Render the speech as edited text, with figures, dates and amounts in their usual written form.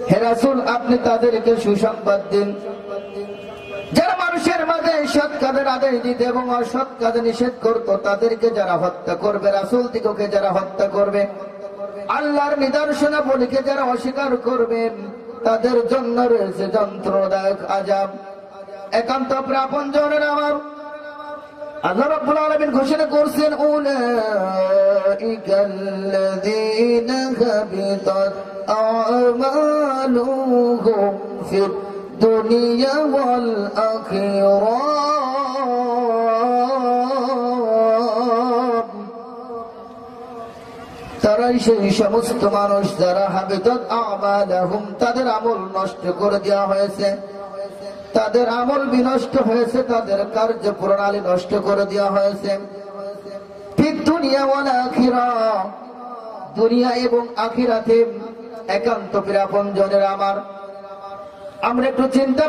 হে রাসূল আপনি তাদেরকে সুসংবাদ দিন যারা মানুষের মাঝে সৎ কাজের আদেশ দিতে এবং অসৎ কাজে নিষেধ করত, তাদেরকে যারা হত্যা করবে, রাসূল দিগকে যারা হত্যা করবে, আল্লাহর নিদর্শনাবলীকে যারা অস্বীকার করবে, তাদের জন্য রয়েছে যন্ত্রণাদায়ক আযাব। একান্ত আপনজনের আমার আল্লাহ রাব্বুল আলামিন ঘোষণা করছেন, উলাইকাল্লাযীনা হাবিতাত আমালুহুম ফিদ দুনিয়া ওয়াল আখিরাহ। তারাই সেই সমস্ত মানুষ যারা হাবিতাত আমালুহুম, তাদের আমল নষ্ট করে দেওয়া হয়েছে, তাদের আমল বিনষ্ট হয়েছে, তাদের কার্যপ্রণালী নষ্ট করে দেওয়া হয়েছে। ফিদ দুনিয়া ওয়াল আখিরাহ, দুনিয়া এবং আখিরাতে। একান্ত আপনজনের আমার আমরা একটু চিন্তা